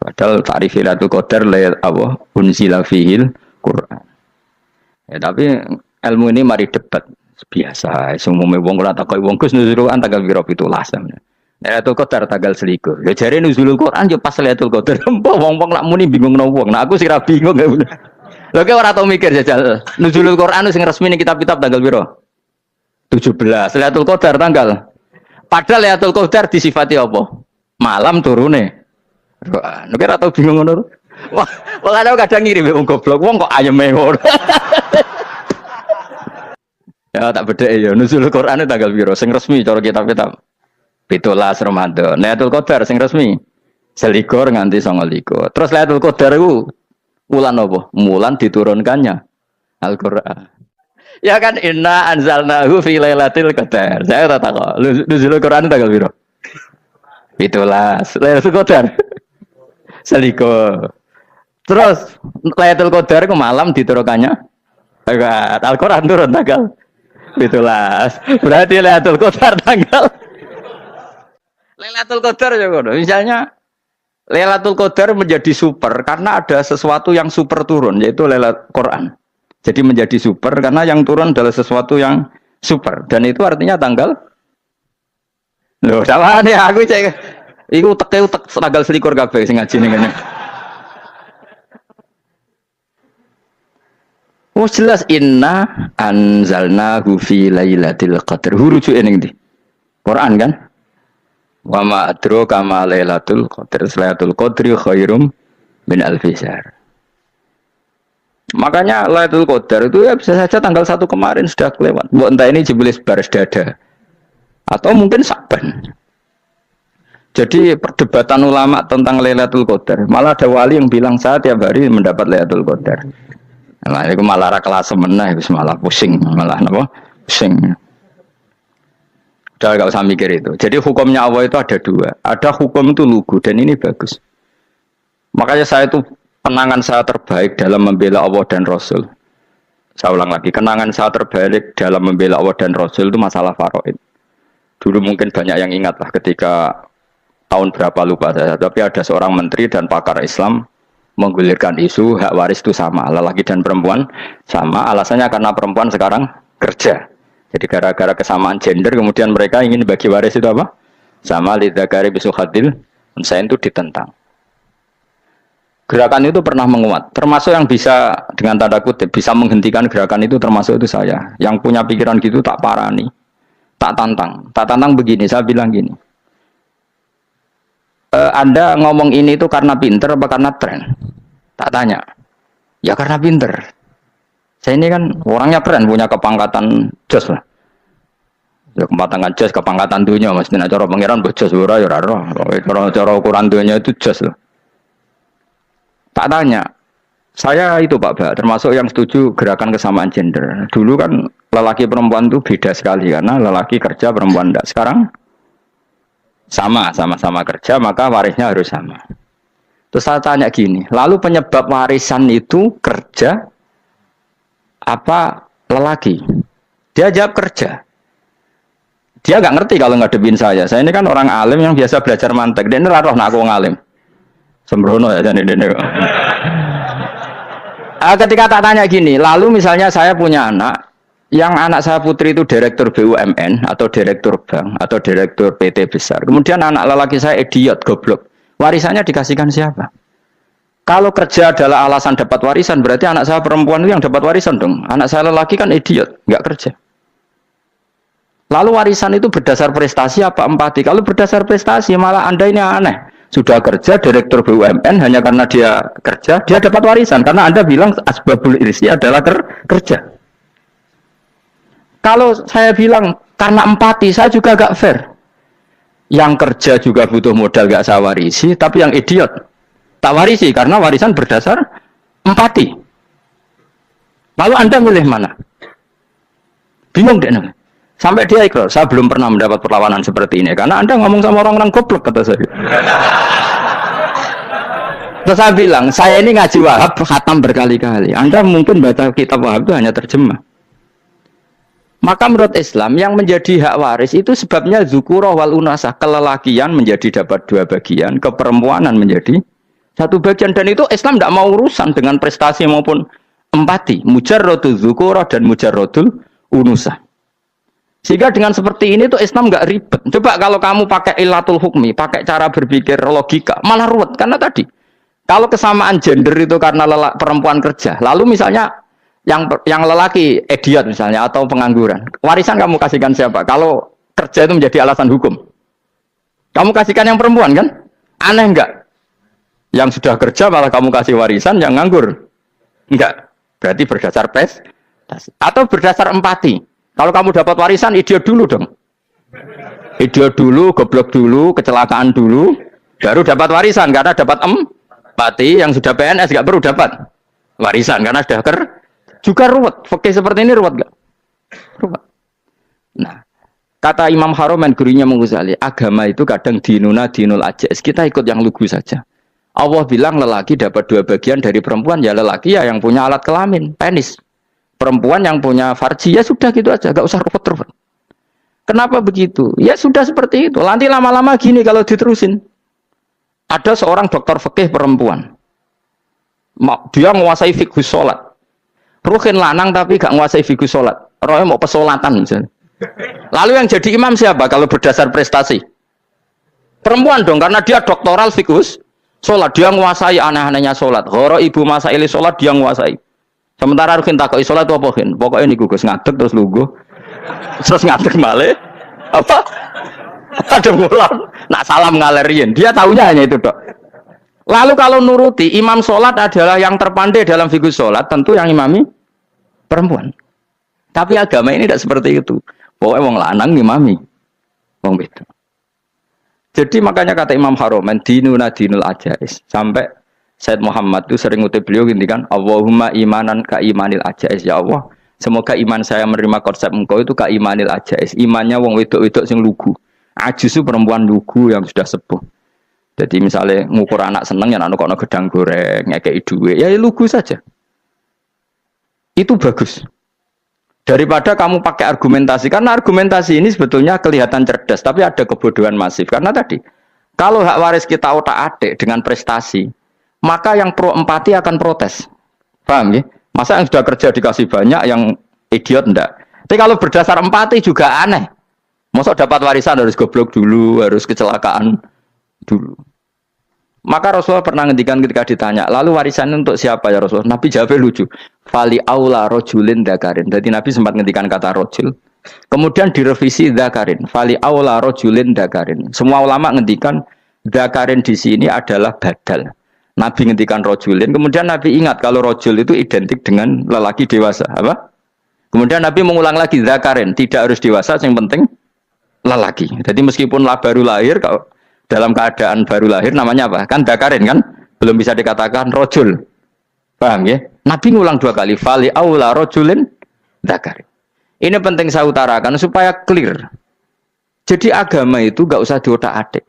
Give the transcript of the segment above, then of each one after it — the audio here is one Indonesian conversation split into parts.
Padahal ta'rif Lailatul Qadar apa unzila fihil Quran. Ya tapi ilmu ini mari debat biasa. Semua wong ora takoi wong Gus nuzul Quran tanggal piro 17. Lailatul Qadar tanggal 21. Ya jare nuzulul Quran yo pas Lailatul Qadar. Wong-wong lak muni bingung no wong. Nah aku sih ra bingung. Lho kok ora tau mikir jajal. Nuzulul Quran sing resmi ning kitab-kitab tanggal piro? 17. Lailatul Qadar tanggal. Padahal Lailatul Qadar disifati apa? Malam turune. Nek ora tau bingung ngono. Wah, kadang ngiri wong goblok. Wong kok ayeme ngono. Ya tak bedhek ya nuzulul Quran tanggal piro sing resmi cara kitab-kitab. 17 Ramadan. Lailatul Qadar sing resmi 21 nganti 29. Terus Lailatul Qadar iku wulan apa? Wulan diturunkannya Al-Qur'an. Ya kan inna anzalnahu fi lailatul qadar. Saya tak tahu. Nuzulul Quran tanggal piro? 17. Lailatul Qadar 21. Terus Lailatul Qadar ku malam diturunkannya Al-Qur'an turun tanggal 17. Berarti Lailatul Qadar tanggal Lailatul Qadar ya ngono. Misalnya Lailatul Qadar menjadi super karena ada sesuatu yang super turun yaitu Lailatul Quran. Jadi menjadi super karena yang turun adalah sesuatu yang super dan itu artinya tanggal. Loh, sawane aku cek iku teke tanggal 21 kabeh sing ngaji ning kene. Oh jelas inna anzalnahu fi lailatul qadar. Rujuke ning ndi? Quran kan? Wa ma adraka ma lailatul qadar. Lailatul qadri khairum min alfi syahr. Makanya Lailatul Qadar itu ya bisa saja tanggal 1 kemarin sudah kelewat. Mbok entah ini jebelis baris dada. Atau mungkin Saban. Jadi perdebatan ulama tentang Lailatul Qadar. Malah ada wali yang bilang saya tiap hari mendapat Lailatul Qadar. Nah, itu malah ra kelas meneh wis malah pusing, malah napa? Pusing. Udah enggak usah mikir itu. Jadi hukumnya Allah itu ada dua. Ada hukum itu lugu dan ini bagus. Makanya saya itu kenangan saya terbaik dalam membela Allah dan Rasul. Saya ulang lagi, kenangan saya terbaik dalam membela Allah dan Rasul itu masalah faraid. Dulu mungkin banyak yang ingat lah ketika tahun berapa lupa saya, tapi ada seorang menteri dan pakar Islam menggulirkan isu hak waris itu sama, lelaki dan perempuan sama, alasannya karena perempuan sekarang kerja. Jadi gara-gara kesamaan gender kemudian mereka ingin bagi waris itu apa? Sama lidzakari bisul hadil, saya itu ditentang. Gerakan itu pernah menguat, termasuk yang bisa dengan tanda kutip bisa menghentikan gerakan itu termasuk itu saya. Yang punya pikiran gitu tak parani, tak tantang begini. Saya bilang gini, Anda ngomong ini itu karena pinter apa karena tren? Tak tanya, ya karena pinter. Saya ini kan orangnya keren, punya kepangkatan jos lah. Ya kepangkatan jos, kepangkatan dunia, mesti cara pangeran bojos ora ya ora. Cara ukuran dunia itu jos loh. Tak tanya, saya itu Pak, termasuk yang setuju gerakan kesamaan gender. Dulu kan lelaki perempuan itu beda sekali karena lelaki kerja perempuan tidak. Sekarang sama-sama kerja maka warisnya harus sama. Terus saya tanya gini, lalu penyebab warisan itu kerja apa lelaki? Dia jawab kerja. Dia nggak ngerti kalau ngadepin saya. Saya ini kan orang alim yang biasa belajar mantek. Dia ini roh nak aku ngalim. Sembrono ya jadi ini. Ketika tak tanya gini, lalu misalnya saya punya anak, yang anak saya putri itu direktur BUMN atau direktur bank atau direktur PT besar. Kemudian anak lelaki saya idiot, goblok. Warisannya dikasihkan siapa? Kalau kerja adalah alasan dapat warisan, berarti anak saya perempuan itu yang dapat warisan dong. Anak saya lelaki kan idiot, nggak kerja. Lalu warisan itu berdasar prestasi apa empati? Kalau berdasar prestasi malah Anda ini aneh. Sudah kerja direktur BUMN hanya karena dia kerja, dia dapat warisan. Karena Anda bilang asbabul irsi adalah kerja. Kalau saya bilang karena empati, saya juga gak fair. Yang kerja juga butuh modal gak saya warisi, tapi yang idiot tak warisi karena warisan berdasar empati. Lalu Anda milih mana? Bingung deh. Sampai dia ikrar, saya belum pernah mendapat perlawanan seperti ini karena Anda ngomong sama orang-orang goblok kata saya. Terus saya bilang, saya ini ngaji Wahab khatam berkali-kali. Anda mungkin baca kitab Wahab itu hanya terjemah. Maka menurut Islam yang menjadi hak waris itu sebabnya zukurah wal unasah, kelelakian menjadi dapat 2 bagian, keperempuanan menjadi Satu bagian dan itu Islam tidak mau urusan dengan prestasi maupun empati. Mujarrodul dzukura dan mujarrodul unusa. Sehingga dengan seperti ini tuh Islam nggak ribet. Coba kalau kamu pakai ilatul hukmi, pakai cara berpikir logika, malah ruwet. Karena tadi, kalau kesamaan gender itu karena perempuan kerja, lalu misalnya yang lelaki idiot misalnya atau pengangguran, warisan kamu kasihkan siapa? Kalau kerja itu menjadi alasan hukum, kamu kasihkan yang perempuan kan? Aneh nggak? Yang sudah kerja malah kamu kasih warisan, yang nganggur enggak. Berarti berdasar prestasi atau berdasar empati. Kalau kamu dapat warisan, idiot dulu dong. Idiot dulu, goblok dulu, kecelakaan dulu, baru dapat warisan karena dapat empati. Yang sudah PNS enggak perlu dapat warisan karena sudah juga ruwet. Oke, seperti ini ruwet enggak? Ruwet. Nah, kata Imam Haromen gurunya Ghazali, agama itu kadang dinuna dinul ajais. Kita ikut yang lugu saja. Allah bilang lelaki dapat 2 bagian dari perempuan, ya lelaki ya yang punya alat kelamin, penis. Perempuan yang punya farji, ya sudah gitu aja, gak usah ruwet-ruwet. Kenapa begitu? Ya sudah seperti itu. Nanti lama-lama gini kalau diterusin. Ada seorang dokter fikih perempuan. Dia menguasai fikih sholat. Ruhin lanang tapi gak menguasai fikih sholat. Rohnya mau pesolatan misalnya. Lalu yang jadi imam siapa kalau berdasar prestasi? Perempuan dong, karena dia doktoral fikih sholat, dia menguasai aneh-anehnya sholat. Horo ibu masa ili sholat dia menguasai. Sementara Rukin takoi sholat apa Rukin? Pokoknya ini gugus ngadeg terus lugu, terus ngadeg balik. Apa? Ada mulan. Nak salam ngalerin. Dia tahunya hanya itu dok. Lalu kalau nuruti imam sholat adalah yang terpandai dalam fikih sholat, tentu yang imami perempuan. Tapi agama ini tidak seperti itu. Pokoknya wong lanang imami, wong itu. Jadi makanya kata Imam Haromen dinuna dinul ajais. Sampai Said Muhammad itu sering ngutip beliau gini kan, Allahumma imanan ka imanil ajais. Ya Allah, semoga iman saya menerima konsep engkau itu ka imanil ajais. Imannya wong wedok-wedok sing lugu. Ajis itu perempuan lugu yang sudah sepuh. Jadi misalnya ngukur anak seneng ya anak kono gedang goreng, ngekei duit, ya lugu saja. Itu bagus. Daripada kamu pakai argumentasi, karena argumentasi ini sebetulnya kelihatan cerdas, tapi ada kebodohan masif. Karena tadi, kalau hak waris kita otak-atik dengan prestasi, maka yang pro empati akan protes. Paham ya? Masa yang sudah kerja dikasih banyak, yang idiot enggak? Tapi kalau berdasar empati juga aneh. Masa dapat warisan harus goblok dulu, harus kecelakaan dulu. Maka Rasulullah pernah ngendikan ketika ditanya, lalu warisan untuk siapa ya Rasulullah? Nabi jawabnya lucu. Fali aula rojulin dakarin. Jadi Nabi sempat ngendikan kata rojul. Kemudian direvisi dakarin. Fali aula rojulin dakarin. Semua ulama ngendikan dakarin di sini adalah badal. Nabi ngendikan rojulin. Kemudian Nabi ingat kalau rojul itu identik dengan lelaki dewasa. Apa? Kemudian Nabi mengulang lagi dakarin. Tidak harus dewasa, yang penting lelaki. Jadi meskipun baru lahir, kalau dalam keadaan baru lahir namanya apa? Kan dakarin kan? Belum bisa dikatakan rojul. Paham ya? Nabi ngulang 2 kali. Fali aula rojulin dakarin. Ini penting saya utarakan supaya clear. Jadi agama itu gak usah diotak-atik.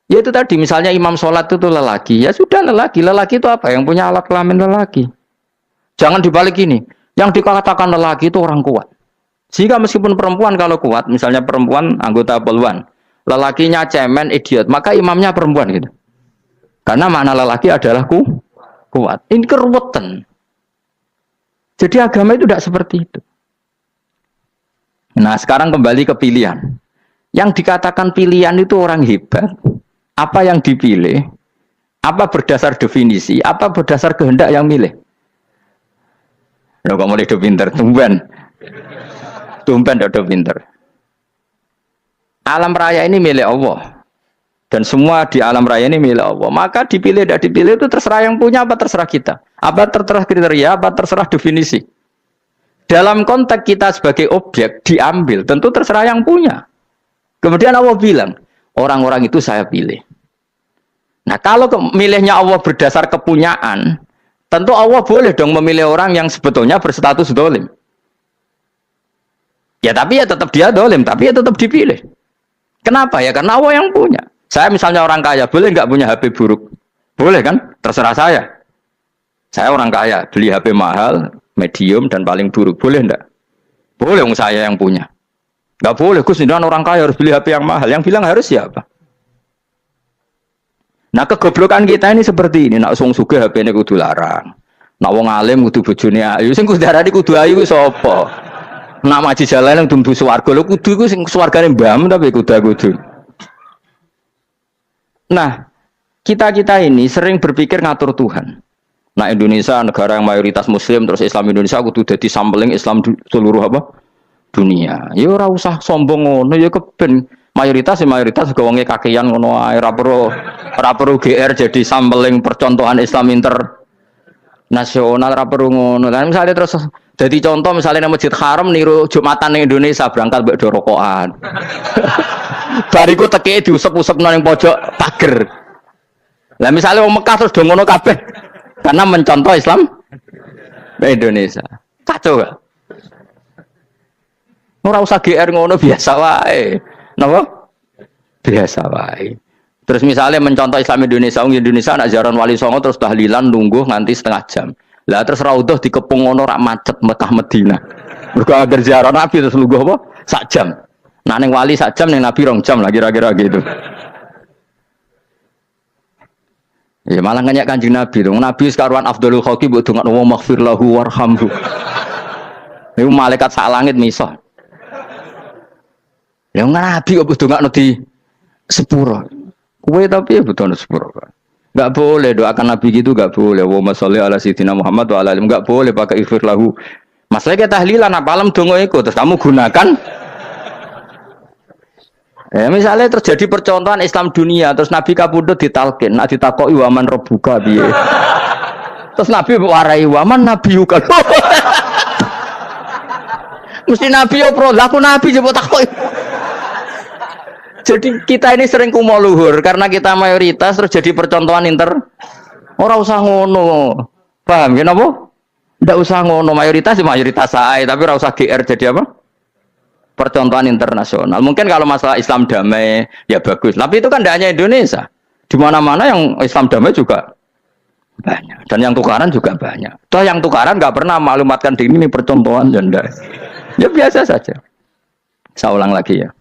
Ya itu tadi misalnya imam sholat itu lelaki. Ya sudah lelaki. Lelaki itu apa? Yang punya alat kelamin lelaki. Jangan dibalik ini. Yang dikatakan lelaki itu orang kuat. Sehingga meskipun perempuan kalau kuat, misalnya perempuan anggota poluan, lelakinya cemen, idiot, maka imamnya perempuan gitu. Karena makna lelaki adalah kuat. Ini keruwetan. Jadi agama itu tidak seperti itu. Nah sekarang kembali ke pilihan. Yang dikatakan pilihan itu orang hebat. Apa yang dipilih? Apa berdasar definisi? Apa berdasar kehendak yang milih? Ya kamu mulai do pinter, tumben do pinter. Alam raya ini milik Allah. Dan semua di alam raya ini milik Allah. Maka dipilih tidak dipilih itu terserah yang punya apa terserah kita. Apa terserah kriteria, apa terserah definisi. Dalam konteks kita sebagai objek diambil, tentu terserah yang punya. Kemudian Allah bilang, orang-orang itu saya pilih. Nah kalau milihnya Allah berdasar kepunyaan, tentu Allah boleh dong memilih orang yang sebetulnya berstatus dolim. Ya tapi ya tetap dia dolim, tapi ya tetap dipilih. Kenapa ya? Karena Allah yang punya. Saya misalnya orang kaya, boleh nggak punya HP buruk? Boleh kan? Terserah saya. Saya orang kaya, beli HP mahal, medium, dan paling buruk. Boleh enggak? Boleh, saya yang punya. Nggak boleh, Gus, orang kaya harus beli HP yang mahal. Yang bilang harus siapa? Nah kegoblokan kita ini seperti ini. Nak wong sugih HP-ne kudu larang. Nak wong alim kudu bojone ayu. Sing kudu darani kudu ayu sapa? Nak maji jalan yang tumbuh swarga lho kudu iku sing swargane mbam tapi kudu. Nah, kita ini sering berpikir ngatur Tuhan. Nah, Indonesia negara yang mayoritas muslim terus Islam Indonesia kudu dadi sampling Islam seluruh apa? Dunia. Ya ora usah sombong ngono ya keben mayoritas juga wonge kakean ngono ae ora perlu GR jadi sampling percontohan Islam internasional ora perlu ngono. Lah misalnya terus jadi contoh misalnya nang Masjid Haram niru Jumatan ning Indonesia berangkat mbek do rokokan. Bariku teke diusep-usep nang pojok pager. Lah misalnya wong Mekah terus do ngono kabeh karena mencontoh Islam Indonesia. Kacau gak? Ora usah GR ngono biasa wae. Napa? Biasa wae. Terus misalnya mencontoh Islam Indonesia, Indonesia nak ziarah Wali Songo terus tahlilan nunggu nganti setengah jam. Lah terus raudhah dikepung ngono rak macet Mekah Madinah. Mergo agar ziarah Nabi terus lungguh apa? Sak jam. Nah ning wali sak jam ning Nabi 2 jam lah kira-kira gitu. Ya malah nganyak Kanjeng Nabi dong. Nabi sekaruan afdhalul khalqi mbok dongakno wa maghfir lahu warhamhu. Niku malaikat sak langit misah. Ya Nabi kok dongakno di sepuro. Kowe tapi ya butuh sepuro. Enggak boleh doakan Nabi gitu, enggak boleh. Wa sholli ala sayyidina Muhammad wa ala alihi, enggak boleh pakai ighfir lahu. Masalahnya tahlilan apa alam donga iku terus kamu gunakan. Misalnya terjadi percontohan Islam dunia terus Nabi kapundhut ditalkin, nak ditakoki waman rebuka piye. Terus Nabi warai waman nabiyuka. Mesti Nabi yo pro, lah aku Nabi coba takoki. Jadi kita ini sering kumo luhur karena kita mayoritas terus jadi percontohan ora usah ngono. Paham ya napa? Ndak usah ngono, mayoritas sae tapi ora usah GR jadi apa? Percontohan internasional. Mungkin kalau masalah Islam damai ya bagus. Tapi itu kan tidak hanya Indonesia. Di mana-mana yang Islam damai juga banyak. Dan yang tukaran juga banyak. Toh yang tukaran nggak pernah maklumatkan diri ini percontohan janda. Ya biasa saja. Saya ulang lagi ya.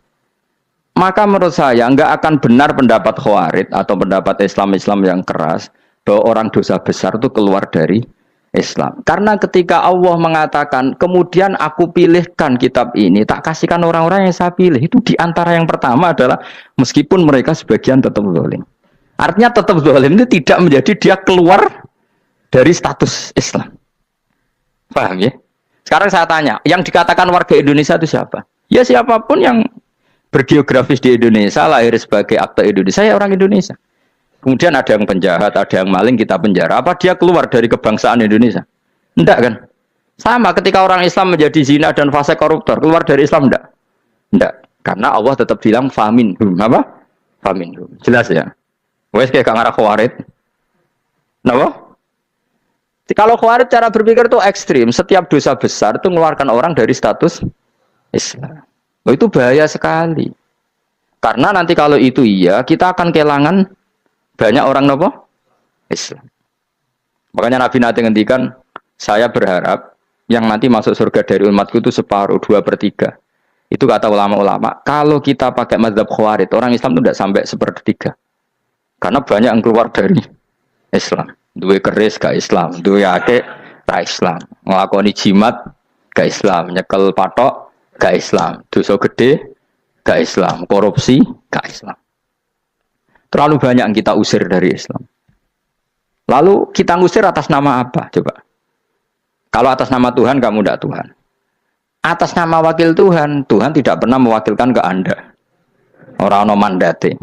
Maka menurut saya nggak akan benar pendapat Khawarij atau pendapat Islam yang keras bahwa orang dosa besar itu keluar dari Islam. Karena ketika Allah mengatakan, kemudian aku pilihkan kitab ini, tak kasihkan orang-orang yang saya pilih. Itu diantara yang pertama adalah, meskipun mereka sebagian tetap zalim. Artinya tetap zalim itu tidak menjadi dia keluar dari status Islam. Paham ya? Sekarang saya tanya, yang dikatakan warga Indonesia itu siapa? Ya siapapun yang bergeografis di Indonesia, lahir sebagai akte Indonesia, ya orang Indonesia. Kemudian ada yang penjahat, ada yang maling, kita penjara. Apa dia keluar dari kebangsaan Indonesia? Enggak kan? Sama ketika orang Islam menjadi zina dan fasik koruptor, keluar dari Islam enggak? Enggak. Karena Allah tetap bilang faminhum. Apa? Faminhum. Jelas ya? Wes kayak ngarah Khawarij. Kenapa? Kalau Khawarij cara berpikir itu ekstrim. Setiap dosa besar itu mengeluarkan orang dari status Islam. Oh, itu bahaya sekali. Karena nanti kalau itu iya, kita akan kehilangan banyak orang nopo Islam. Makanya Nabi nanti ngendikan, saya berharap yang nanti masuk surga dari umatku itu separuh, 2/3. Itu kata ulama-ulama. Kalau kita pakai mazhab Khawarij, orang Islam itu tidak sampai 1/3. Karena banyak yang keluar dari Islam. Duwe keris gak Islam, duwe akeh gak Islam, ngelakoni jimat gak Islam, nyekel patok gak Islam, dosa gede gak Islam, korupsi gak Islam. Terlalu banyak yang kita usir dari Islam. Lalu kita ngusir atas nama apa? Coba. Kalau atas nama Tuhan, kamu tidak Tuhan. Atas nama wakil Tuhan, Tuhan tidak pernah mewakilkan ke Anda. Orang-orang mandate.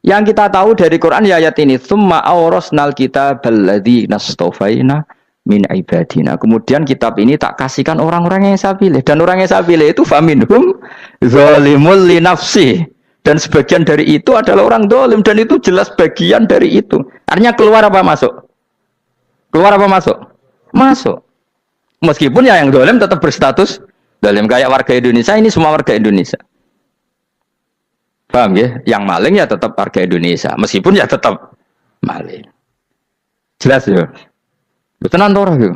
Yang kita tahu dari Quran ya ayat ini, tsumma awrasnal kitabal ladzi nastofaina min ibadina. Kemudian kitab ini tak kasihkan orang-orang yang saya pilih. Dan orang yang saya pilih itu faminhum zalimul li nafsi. Dan sebagian dari itu adalah orang dolim. Dan itu jelas bagian dari itu. Artinya keluar apa masuk? Keluar apa masuk? Masuk. Meskipun ya yang dolim tetap berstatus dolim. Kayak warga Indonesia, ini semua warga Indonesia. Paham ya? Yang maling ya tetap warga Indonesia. Meskipun ya tetap maling. Jelas ya? Betul nanti.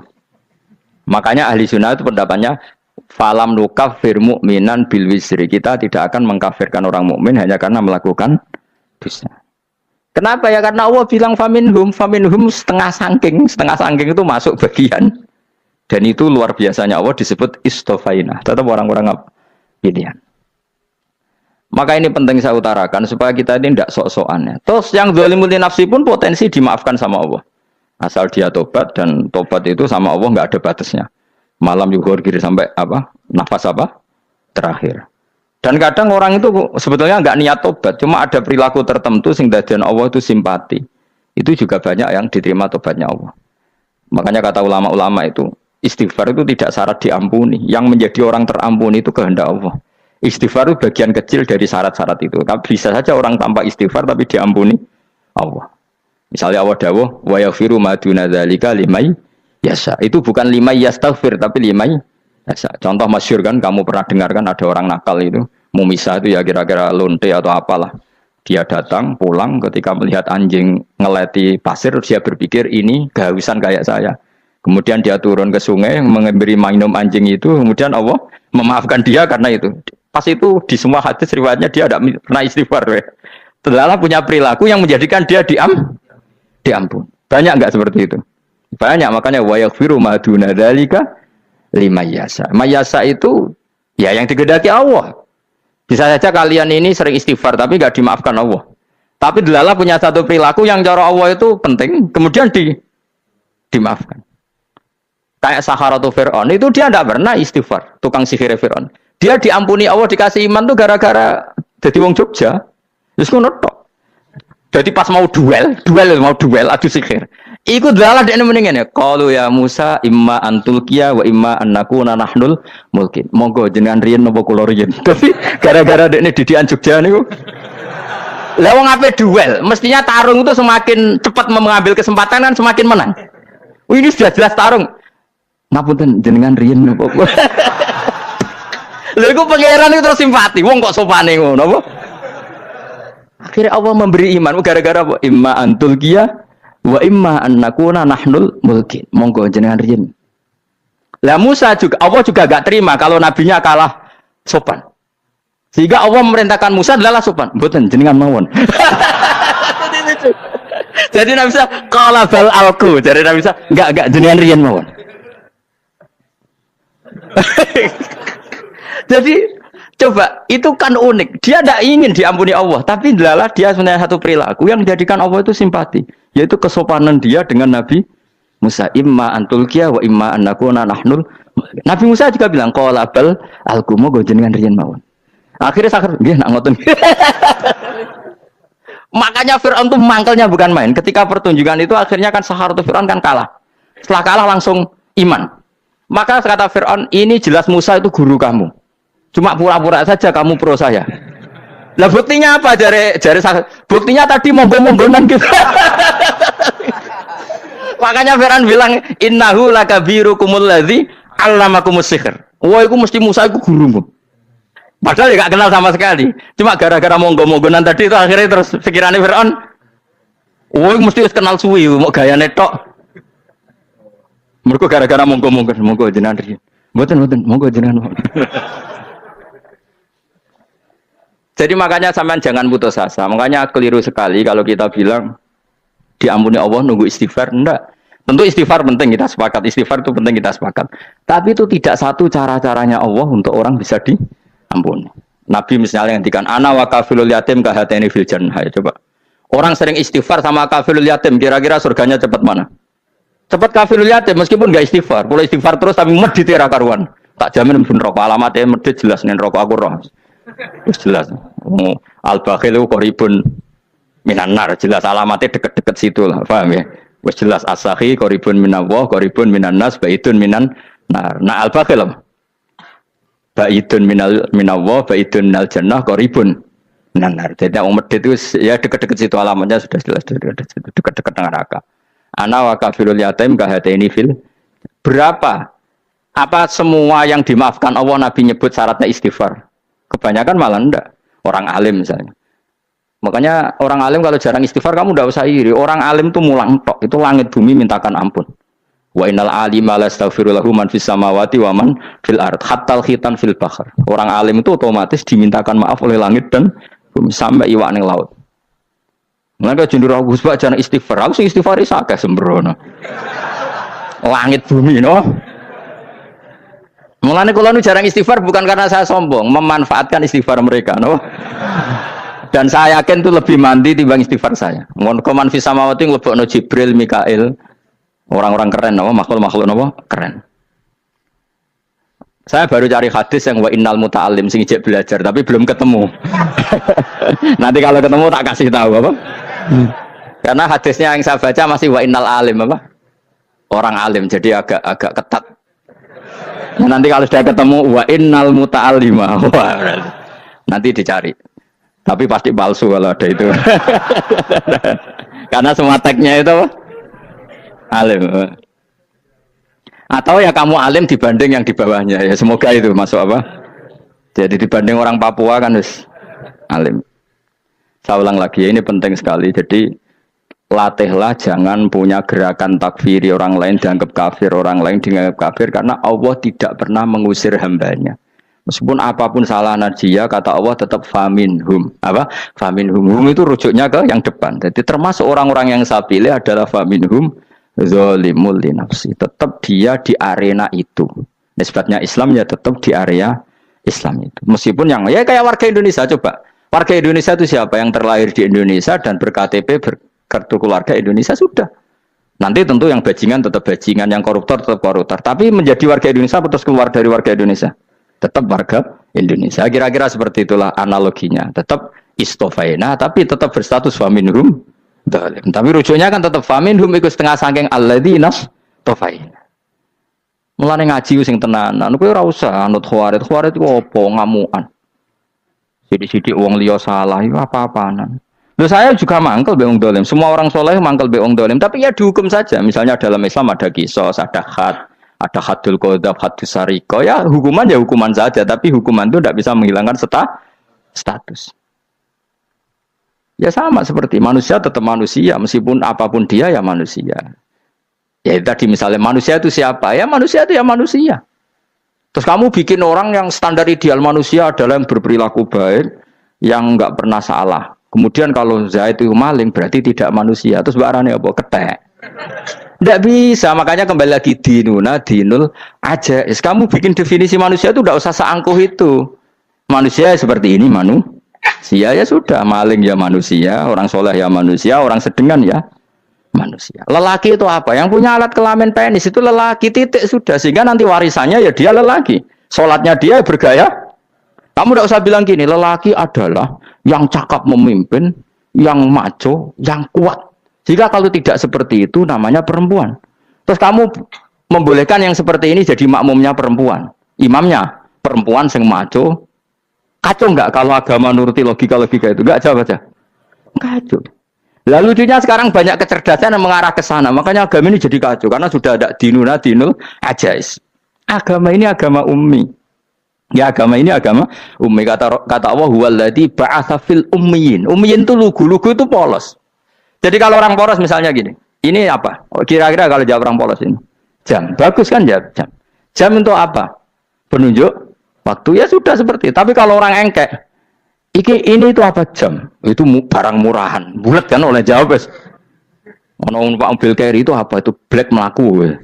Makanya ahli sunnah itu pendapatnya falam nukafir mu'minan bil wisri. Kita tidak akan mengkafirkan orang mukmin hanya karena melakukan dosa. Kenapa ya? Karena Allah bilang faminhum setengah sangking itu masuk bagian. Dan itu luar biasanya Allah disebut istofaina. Tetap orang-orang pilihan. Maka ini penting saya utarakan supaya kita ini tidak sok-sokan. Terus yang zalimul nafsi pun potensi dimaafkan sama Allah. Asal dia tobat, dan tobat itu sama Allah nggak ada batasnya. Malam yuhur kiri sampai apa? Nafas apa? Terakhir. Dan kadang orang itu sebetulnya nggak niat tobat, cuma ada perilaku tertentu sehingga dadian Allah itu simpati. Itu juga banyak yang diterima tobatnya Allah. Makanya kata ulama-ulama itu, istighfar itu tidak syarat diampuni. Yang menjadi orang terampuni itu kehendak Allah. Istighfar itu bagian kecil dari syarat-syarat itu. Bisa saja orang tanpa istighfar tapi diampuni Allah. Misalnya Allah dawuh, wa yaghfiru ma duna dzalika limay yasha. Itu bukan limay yastaghfir tapi limay yasha. Contoh masyhur kan, kamu pernah dengar kan ada orang nakal itu, mumisa itu ya kira-kira lonte atau apalah. Dia datang pulang ketika melihat anjing ngeleti pasir, dia berpikir ini kehausan kayak saya. Kemudian dia turun ke sungai memberi minum anjing itu, kemudian Allah memaafkan dia karena itu. Pas itu di semua hadis riwayatnya dia tidak pernah istighfar. Terlalu punya perilaku yang menjadikan dia diampun. Banyak enggak seperti itu? Banyak, makanya wa yaghfiru ma duna dzalika limayasa. Mayasa itu ya yang digedaki Allah. Bisa saja kalian ini sering istighfar tapi enggak dimaafkan Allah. Tapi delala punya satu perilaku yang cara Allah itu penting, kemudian dimaafkan. Kayak Saharatu Fir'aun itu dia tidak pernah istighfar, tukang sihir Fir'aun. Dia diampuni Allah, dikasih iman tuh gara-gara jadi wong Jogja. Terus ngono tok. Jadi pas mau duel adu sihir. Iku dalah dekne mendingan ya. Qalu ya Musa imma antulkiya wa imma annakuna nahnul mulkin. Monggo jenengan riyen napa kula riyen. Tapi gara-gara dekne didikan Jogja niku. Lah wong ape duel, mestinya tarung itu semakin cepat mengambil kesempatan kan semakin menang. Ini sudah jelas tarung. Ngapunten jenengan riyen napa kula. Lha iku pangeran itu terus simpati. Wong kok sopane ngono apa? Akhirnya Allah memberi iman gara-gara apa? Imma antulkiya wa imma annakuna nahnul mulkin. Monggo jenengan riyen. Lah Musa juga Allah juga enggak terima kalau nabinya kalah sopan. Sehingga Allah memerintahkan Musa adalah sopan. Mboten jenengan mawon. Jadi Nabi Musa qala bal alqu. Jadi Nabi Musa enggak jenengan riyen mawon. Jadi coba itu kan unik. Dia tidak ingin diampuni Allah, tapi adalah dia sebenarnya satu perilaku yang menjadikan Allah itu simpati, yaitu kesopanan dia dengan Nabi Musa. Imma antulkiya wa imma annakuna nahnul. Nabi Musa juga bilang qala bal alqumu go jenengan riyen mawon. Akhirnya sakar nggih nak ngoten. Makanya Firaun itu mangkelnya bukan main. Ketika pertunjukan itu akhirnya kan Saharatu Firaun kan kalah. Setelah kalah langsung iman. Maka kata Firaun, ini jelas Musa itu guru kamu. Cuma pura-pura saja kamu pro saya. Lah buktinya apa? Jare buktinya tadi monggo-monggonan gitu. Makanya Firaun bilang innahu lakabirukumul ladzi 'allamakumus sihr. Wah, iku mesti Musa iku gurumu. Padahal dia gak kenal sama sekali. Cuma gara-gara monggo-monggonan tadi itu akhirnya terus pikirannya Firaun, wah, mesti kenal suwi, mau gayane tok. Mergo gara-gara monggo jenengan riyen. Mboten monggo jenengan. Jadi makanya sampean jangan putus asa. Makanya keliru sekali kalau kita bilang diampuni Allah nunggu istighfar. Enggak. Tentu istighfar penting, kita sepakat. Istighfar itu penting, kita sepakat. Tapi itu tidak satu cara-caranya Allah untuk orang bisa diampuni. Nabi misalnya ngendikan ana wa kafilul yatim kahateni fil jannah. Coba. Orang sering istighfar sama kafilul yatim, kira-kira surganya cepat mana? Cepat kafilul yatim meskipun enggak istighfar. Kalau istighfar terus tapi medit ra karuan. Tak jamin pun rokok alamatnya medit jelas nen rokok aku roh. Terus jelas. Al-bakhilu qaribun minan nar, jelas alamatnya deket-deket situ lah, paham ya? Wes jelas as-sakhi qaribun minallah, qaribun minan nas, baitun minan nar. Nah al-bakhil baitun minallah, baitun minal jannah, qaribun minan nar. Jadi yang medit itu ya deket-deket situ alamatnya sudah jelas deket-deket neraka. Ana wa kafilul yatim kahataini fil. Berapa? Apa semua yang dimaafkan Allah Nabi nyebut syaratnya istighfar? Kebanyakan malah enggak. Orang alim misalnya. Makanya orang alim kalau jarang istighfar kamu enggak usah iri. Orang alim tuh mulang tok. Itu langit bumi mintakan ampun. Wa innal alima la astaghfiru lahu man fis samawati wa man fil ard hatta khitan fil bahr. Orang alim itu otomatis dimintakan maaf oleh langit dan bumi sampai iwak ning laut. Mereka jendur aku sebab jangan istighfar. Aku sih istighfar sakit sembrono. Langit bumi no. Mulane kula nu jarang istighfar bukan karena saya sombong, memanfaatkan istighfar mereka no. Dan saya yakin itu lebih mandi timbang istighfar saya. Mon koman fi samawati nglebokno Jibril, Mikail. Orang-orang keren no, makhluk-makhluk no, keren. Saya baru cari hadis yang wa innal muta'allim sing ijek belajar tapi belum ketemu. Nanti kalau ketemu tak kasih tahu apa? Karena hadisnya yang saya baca masih wa innal alim apa? Orang alim jadi agak ketat. Nah, nanti kalau sudah ketemu wa innal muta'allima. Nanti dicari. Tapi pasti palsu kalau ada itu. Karena semua teksnya itu apa? Alim. Atau ya kamu alim dibanding yang di bawahnya ya semoga itu masuk apa? Jadi dibanding orang Papua kan harus alim. Saya ulang lagi ya ini penting sekali. Jadi latihlah jangan punya gerakan takfiri orang lain dianggap kafir, orang lain dianggap kafir karena Allah tidak pernah mengusir hambanya. Meskipun apapun salah dia kata Allah tetap faminhum. Apa? Faminhum. Hum itu rujuknya ke yang depan. Jadi termasuk orang-orang yang saya pilih adalah faminhum zalimul li nafsi. Tetap dia di arena itu. Nisbatnya Islam ya tetap di area Islam itu. Meskipun yang ya kayak warga Indonesia coba. Warga Indonesia itu siapa yang terlahir di Indonesia dan ber-KTP berkartu keluarga Indonesia sudah. Nanti tentu yang bajingan tetap bajingan, yang koruptor tetap koruptor. Tapi menjadi warga Indonesia terus keluar dari warga Indonesia. Tetap warga Indonesia. Kira-kira seperti itulah analoginya. Tetap istofaina tapi tetap berstatus faminhum zalim. Tapi rujuknya kan tetap faminhum iku setengah saking alladzinas tofaina. Mulane ngaji sing tenanan, kowe ora usah anut khawarit. Khawarit ku apa ngamukan. Sidik-sidik wong liya salah iku apa-apaan. Loh saya juga mangkel be wong zalim. Semua orang soleh mangkel be wong zalim, tapi ya dihukum saja. Misalnya dalam Islam ada qisas, ada ada hadul qadzaf, hadus sariko. Ya hukuman ya hukuman saja, tapi hukuman itu tidak bisa menghilangkan status. Ya sama seperti manusia tetap manusia, meskipun apapun dia ya manusia. Ya tadi misalnya manusia itu siapa? Ya manusia itu ya manusia. Terus kamu bikin orang yang standar ideal manusia adalah yang berperilaku baik, yang enggak pernah salah. Kemudian kalau Zaid itu maling berarti tidak manusia. Terus barangnya apa? Ketek. Tidak bisa, makanya kembali lagi dinul aja. Kamu bikin definisi manusia itu tidak usah seangkuh itu. Manusia seperti ini manusia ya sudah, maling ya manusia, orang soleh ya manusia, orang sedengan ya manusia. Lelaki itu apa? Yang punya alat kelamin penis itu lelaki titik sudah. Sehingga nanti warisannya ya dia lelaki. Sholatnya dia bergaya. Kamu tidak usah bilang gini, lelaki adalah yang cakap memimpin, yang maco, yang kuat. Jika kalau tidak seperti itu namanya perempuan. Terus kamu membolehkan yang seperti ini jadi makmumnya perempuan. Imamnya perempuan sing maco. Kacau enggak kalau agama nuruti logika-logika itu? Enggak jawab aja. Kacau. Lalu lucunya sekarang banyak kecerdasan yang mengarah ke sana. Makanya agama ini jadi kacau. Karena sudah ada dinul ajais. Agama ini agama ummi. Ya agama ini agama ummi. Kata Allah huwallazi ba'atsa fil ummiyin. Ummiyin itu lugu-lugu itu polos. Jadi kalau orang polos misalnya gini. Ini apa? Kira-kira kalau jawab orang polos ini. Jam. Bagus kan jawab jam. Jam untuk apa? Penunjuk waktu ya sudah seperti itu. Tapi kalau orang engkek, ini itu apa jam? Itu barang murahan. Bulat kan oleh jawab. Ono Pak mobil carry itu apa? Itu black melaku.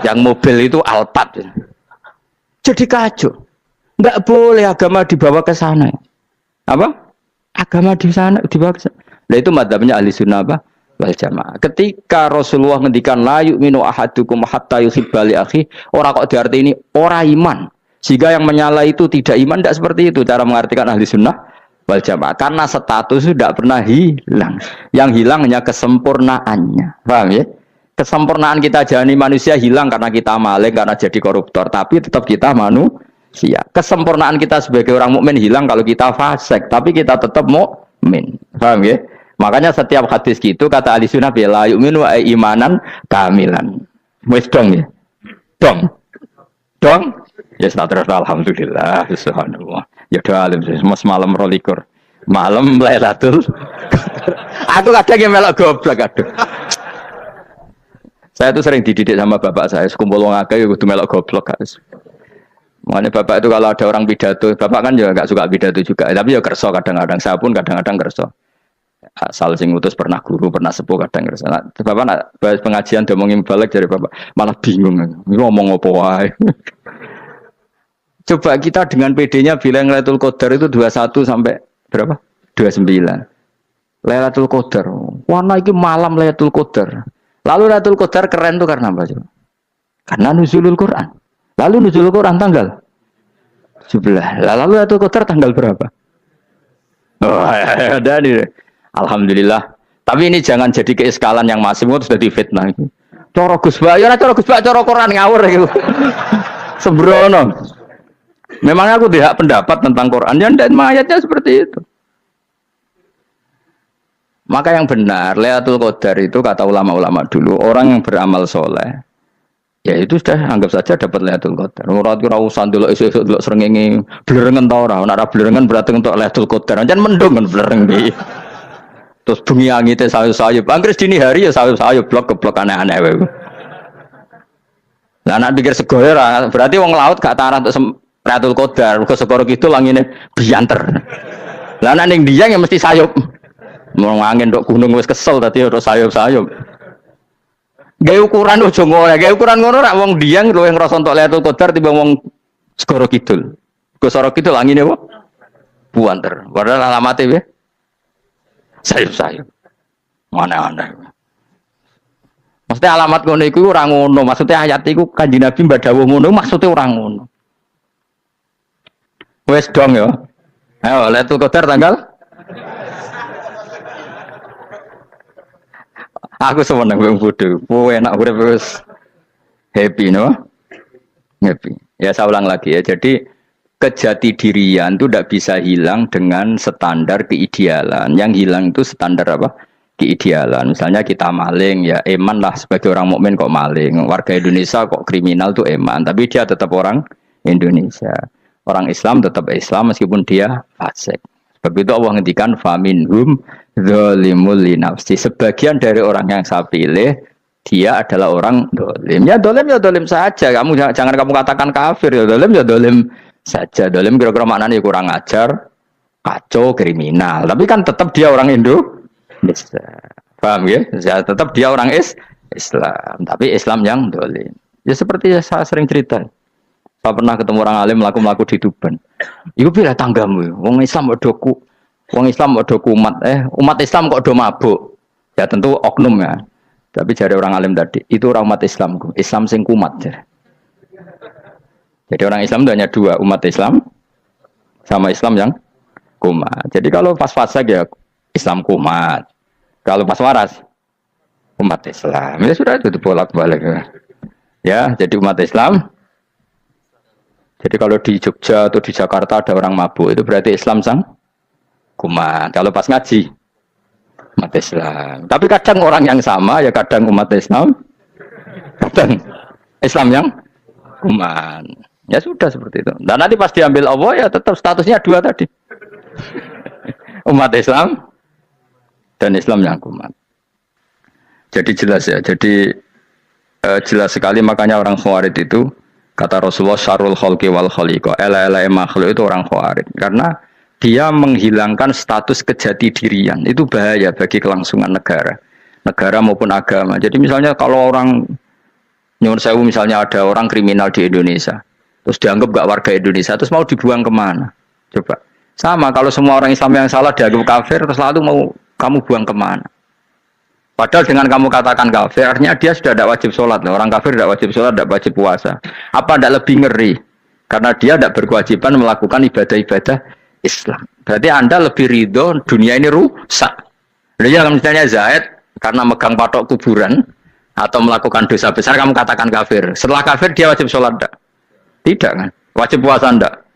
Yang mobil itu Alphard. Jadi kacau. Enggak boleh agama dibawa ke sana. Apa? Agama di sana dibawa ke sana. Nah itu madzhabnya ahli sunnah apa? Wal jamaah. Ketika Rasulullah ngendikan la yu'minu ahadukum hatta yuhibba li akhi, ora kok diarti ini ora iman. Jika yang menyala itu tidak iman, tidak seperti itu cara mengartikan ahli sunnah wal jamaah. Karena status itu tidak pernah hilang. Yang hilang hanya kesempurnaannya. Paham ya? Kesempurnaan kita jalani manusia hilang karena kita maling, karena jadi koruptor. Tapi tetap kita manusia. Kesempurnaan kita sebagai orang mukmin hilang kalau kita fasik. Tapi kita tetap mukmin. Paham ya? Makanya setiap hadis gitu kata ahli sunnah la yu'minu imanan kamilan. Wis dong ya? Dong? Ya terus alhamdulillah subhanallah. Ya doa alim mas malam rolikur. Malam Lailatul. Aku kadang yang melok goblok aduh. Saya tuh sering dididik sama bapak saya, sekumpul wong akeh ya kudu melok goblok guys. Makanya bapak itu kalau ada orang pidato, bapak kan juga enggak suka pidato juga, tapi ya kerso kadang-kadang, saya pun kadang-kadang kerso. asal sing ngutus pernah guru, pernah sepuh kadang ngerasa. Bapak nak bahas pengajian ngomongin balik dari bapak malah bingung. Ini ngomong apa wae. Coba kita dengan PD-nya bilang Lailatul Qadar itu 21 sampai berapa? 29. Lailatul Qadar. Warna iki malam Lailatul Qadar. Lalu Lailatul Qadar keren tuh karena apa coba? Karena nuzulul Quran. Lalu nuzulul Quran tanggal 17. Lalu Lailatul Qadar tanggal berapa? Oh, ada nih. Alhamdulillah. Tapi ini jangan jadi keiskalan yang masif itu sudah difitnah. Cara Gus Ba, ya cara Gus Ba, cara Quran ngawur gitu. Sembrono. Memang aku tidak pendapat tentang Quran dan ayatnya seperti itu. Maka yang benar, Lailatul Qadar itu kata ulama-ulama dulu, orang yang beramal soleh, ya itu sudah anggap saja dapat Lailatul Qadar. Ora usah ndelok esuk-esuk ndelok srengenge blerengen ta ora. Nek ora blerengen berarti untuk Lailatul Qadar. Jan mendung kan blereng iki. Terus bengi angite sayup-sayup. Anggere dini hari ya sayup-sayup blok-blok aneh-aneh wae. Lah nek pikir sego ora, berarti wong laut gak tarah untuk Lailatul Qadar. Mergo segoro kidul langine bianter. Lah nek ning Dieng ya mesti sayup. Mau angin dok gunung wis kesel tadi udah sayup-sayup. Gaya ukuran ojo ngono, gaya ukuran ngono rak wong Dieng luwih ngrasa entuk Lailatul Qadar timbang wong segoro kidul. Segoro kidul angine apa? Buanter. Padahal alamate piye? Sayup-sayup. Mana-mana. Maksudnya alamat ngono iku ora ngono, maksudnya ayat iku Kanjeng Nabi mbadhawuh ngono, maksudnya ora ngono. Wes dong ya. Ayo Lailatul Qadar tanggal aku seneng wong bodho. Kowe enak urip wis happy no? Happy. Ya saya ulang lagi ya. Jadi kejati dirian itu tidak bisa hilang dengan standar keidealan. Yang hilang itu standar apa? Keidealan. Misalnya kita maling ya eman lah sebagai orang mukmin kok maling. Warga Indonesia kok kriminal tuh eman, tapi dia tetap orang Indonesia. Orang Islam tetap Islam meskipun dia fasik. Sebab itu Allah ngendikan faminhum zalimul linafsi. Sebagian dari orang yang saya pilih dia adalah orang dolim. Ya dolim saja. Kamu jangan kamu katakan kafir ya dolim saja. Dolim kira-kira maknanya kurang ajar, kacau, kriminal. Tapi kan tetap dia orang Indonesia. Paham ya? Ya tetap dia orang Islam. Tapi Islam yang dolim. Ya seperti saya sering cerita. Saya pernah ketemu orang alim melaku-melaku di Tuban. Iku pilih tanggamu. Wong Islam doku. Wong Islam doku umat. Umat Islam kok do mabuk. Ya tentu oknum ya. Tapi jari orang alim tadi, itu orang umat Islam. Islam sing kumat. Jadi orang Islam itu hanya dua, umat Islam sama Islam yang kumat. Jadi kalau pas fase ya Islam kumat. Kalau pas waras umat Islam. Ya sudah itu bolak-balik. Ya, jadi umat Islam. Jadi kalau di Jogja atau di Jakarta ada orang mabuk itu berarti Islam sang kumat. Kalau pas ngaji umat Islam. Tapi kadang orang yang sama ya kadang umat Islam, kadang Islam yang kumat. Ya sudah seperti itu. Dan nanti pas diambil Allah ya tetap statusnya dua tadi. Umat Islam dan Islam yang kumat. Jadi jelas ya. Jadi jelas sekali makanya orang Khawarij itu kata Rasulullah syarrul khalqi wal khaliqa. Ela-ela makhluk itu orang Khawarij karena dia menghilangkan status kejati dirian. Itu bahaya bagi kelangsungan negara maupun agama. Jadi misalnya kalau orang nyuwun sewu misalnya ada orang kriminal di Indonesia, terus dianggap gak warga Indonesia, terus mau dibuang kemana? Coba. Sama kalau semua orang Islam yang salah dianggap kafir, terus lalu mau kamu buang kemana? Padahal dengan kamu katakan kafir, artinya dia sudah tidak wajib sholat. Orang kafir tidak wajib sholat, tidak wajib puasa. Apa tidak lebih ngeri? Karena dia tidak berkewajiban melakukan ibadah-ibadah Islam. Berarti Anda lebih ridho dunia ini rusak. Jadi misalnya Zaid karena megang patok kuburan atau melakukan dosa besar, kamu katakan kafir. Setelah kafir dia wajib sholat tidak? Tidak kan? Wajib puasa tidak?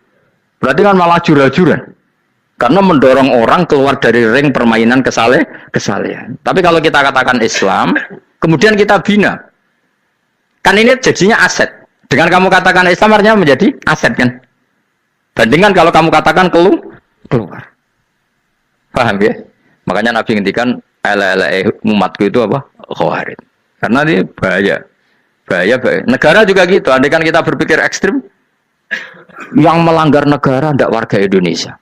Berarti kan malah jura-jura. Karena mendorong orang keluar dari ring permainan kesalehan. Tapi kalau kita katakan Islam, kemudian kita bina. Kan ini jadinya aset. Dengan kamu katakan Islam artinya menjadi aset kan? Bandingkan kalau kamu katakan keluar. Paham ya? Makanya Nabi ngendikan ala-ala umatku itu apa? Khawarij. Karena ini bahaya. Bahaya. Negara juga gitu. Andai kan kita berpikir ekstrim, yang melanggar negara tidak warga Indonesia.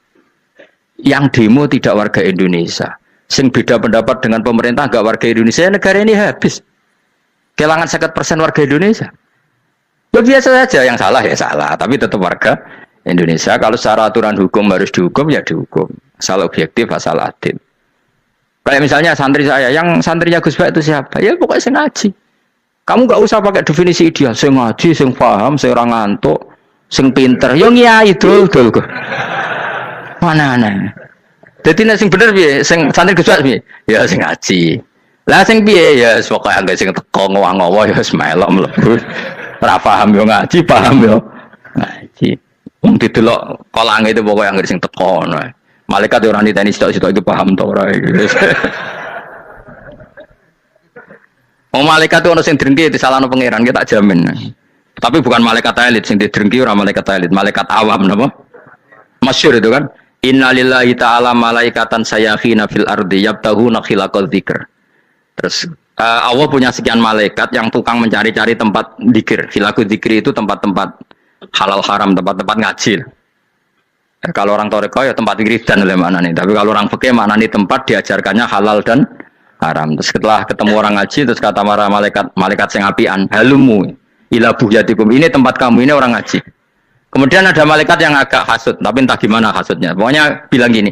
Yang demo tidak warga Indonesia. Sing beda pendapat dengan pemerintah gak warga Indonesia, negara ini habis. Kehilangan 50% warga Indonesia. Ya biasa saja, yang salah ya salah, tapi tetap warga Indonesia. Kalau secara aturan hukum harus dihukum ya dihukum. Asal objektif, asal adil. Kayak misalnya santri saya, yang santrinya Gus Bak itu siapa? Ya pokoknya saya ngaji. Kamu nggak usah pakai definisi ideal. Saya ngaji, saya paham, saya orang ngantuk, saya pinter. Yo ngiyai dul. Mana? Jadi nek sing bener piye? Sing santri Gus Bak piye? Ya sing ngaji. Lah sing piye ya pokoke anggere sing teko ngowah-ngowah ya wis melok mlebu. Ora paham yo ngaji, paham yo ngaji. Wong didelok kolange itu pokoke anggere sing teko ngono. Malaikat ora niteni sitok-sitok iki paham to ora iki. Wong malaikat itu ono sing drengki disalahno pangeran kita tak jamin. Tapi bukan malaikat elit sing didrengki ora malaikat elit, malaikat awam napa? Masyhur itu kan. Innalillahi ta'ala malaikatan sayakhina fil ardi yabtahuna khilaqal dzikr. Terus Allah punya sekian malaikat yang tukang mencari-cari tempat dzikir. Khilaqul dzikri itu tempat-tempat halal haram, tempat-tempat ngaji. Kalau orang toreko ya tempat wiridan oleh mana nih. Tapi kalau orang fikih mana nih tempat diajarkannya halal dan haram. Terus setelah ketemu orang ngaji, terus kata para malaikat sing apian, halumu ila buhyatikum. Ini tempat kamu, ini orang ngaji. Kemudian ada malaikat yang agak hasud, tapi entah gimana hasudnya. Pokoknya bilang gini,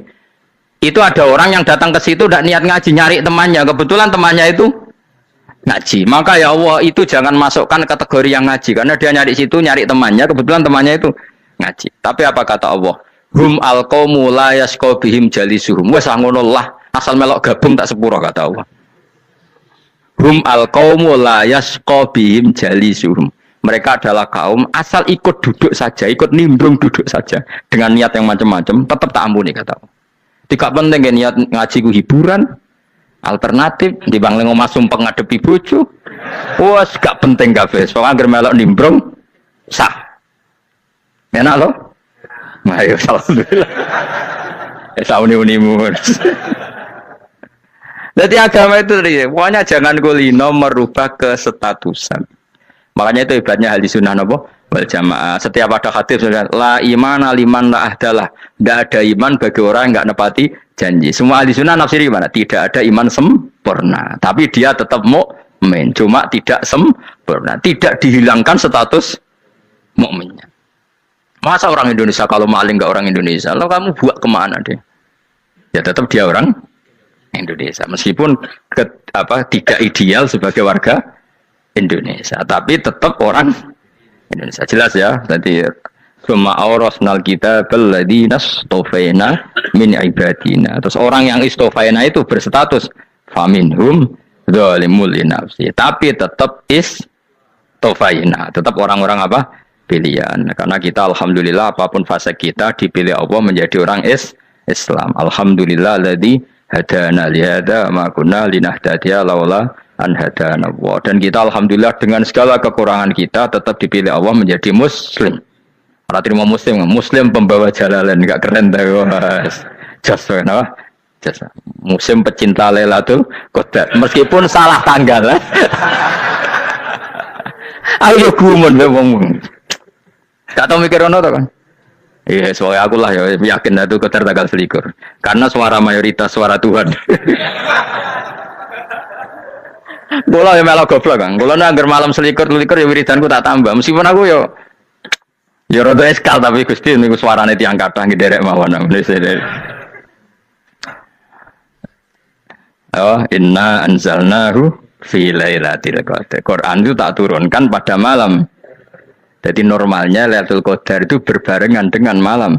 itu ada orang yang datang ke situ tidak niat ngaji, nyari temannya. Kebetulan temannya itu ngaji. Maka ya Allah itu jangan masukkan kategori yang ngaji, karena dia nyari situ nyari temannya. Kebetulan temannya itu ngaji. Tapi apa kata Allah? Hum alqaumu la yasqa bihim jalisuhum. Wes ngono lah, asal melok gabung tak sepuro kata Allah. Hum alqaumu la yasqa bihim jalisuhum. Mereka adalah kaum asal ikut duduk saja, ikut nimbrung duduk saja dengan niat yang macam-macam, tetap tak ampuni kata Allah. Tidak penting kan niat ngaji ku hiburan, alternatif di bangling omah sumpah ngadepi bojo. Wes gak penting kabeh. Pokoke anggere melok nimbrung sah. Enak loh. Ayo, alhamdulillah. Sauni-unimu. Jadi agama itu pokoknya jangan kulino merubah kesestatusan. Makanya itu hebatnya ahli sunnah napa wal jamaah. Setiap ada hadis la imana liman la ahdalah. Tidak ada iman bagi orang yang enggak nepati janji. Semua ahli sunnah nafsiri gimana? Tidak ada iman sempurna, tapi dia tetap mukmin. Cuma tidak sempurna, tidak dihilangkan status mukminnya. Masa orang Indonesia kalau maling nggak orang Indonesia? Lalu kamu buat kemana deh? Ya tetap dia orang Indonesia, meskipun tidak ideal sebagai warga Indonesia, tapi tetap orang Indonesia. Jelas ya. Tadi summa awrasnal kitabal ladzina istofaina min ibadina. Terus orang yang istofaina itu berstatus faminhum zalimul linafsi, tapi tetap istofaina, tetap orang-orang apa? Pilihan. Karena kita alhamdulillah apapun fase kita dipilih Allah menjadi orang Islam. Alhamdulillah alladzi hadana li hadza ma kunna linahtadiya laula an hadana Allah. Dan kita alhamdulillah dengan segala kekurangan kita tetap dipilih Allah menjadi muslim. Ora terima muslim pembawa jalalain, enggak keren ta Mas. Just no. Just muslim pecinta Lailatul Qadar meskipun salah tanggal. Ayo gumun wong. Gak tau mikir ono to kan? Iya, soalnya aku lah ya yakin itu Qadar tanggal 21. Karena suara mayoritas suara Tuhan. Bola ya melok goblok kan. Bola nek anggar malam 21 ya wiridanku tak tambah. Meskipun aku ya rada eskal tapi Gusti niku suarane tiyang kathah ngederek mawon. Oh, inna anzalnahu fi lailatul qadar. Quran itu tak turunkan pada malam. Jadi normalnya Lailatul Qadar itu berbarengan dengan malam.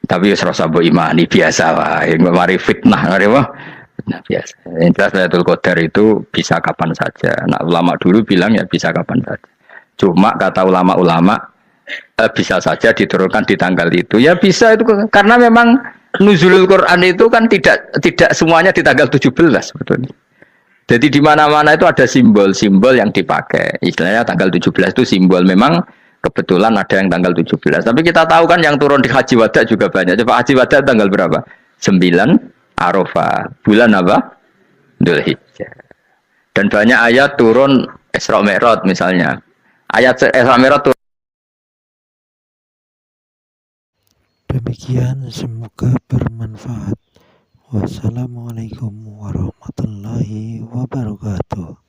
Tapi wis rasa mbok imani biasa wae, mari fitnah ngare wah. Nah biasa. Jelas Lailatul Qadar itu bisa kapan saja. Nah ulama dulu bilang ya bisa kapan saja. Cuma kata ulama-ulama bisa saja diturunkan di tanggal itu. Ya bisa itu karena memang nuzulul Quran itu kan tidak semuanya di tanggal 17 sebetulnya. Jadi di mana-mana itu ada simbol-simbol yang dipakai. Istilahnya tanggal 17 itu simbol, memang kebetulan ada yang tanggal 17. Tapi kita tahu kan yang turun di Haji Wada juga banyak. Coba Haji Wada tanggal berapa? 9 Arafah. Bulan apa? Dzulhijjah. Dan banyak ayat turun Isra Mi'raj misalnya. Ayat Isra Mi'raj turun. Demikian semoga bermanfaat. Wassalamualaikum warahmatullahi wabarakatuh.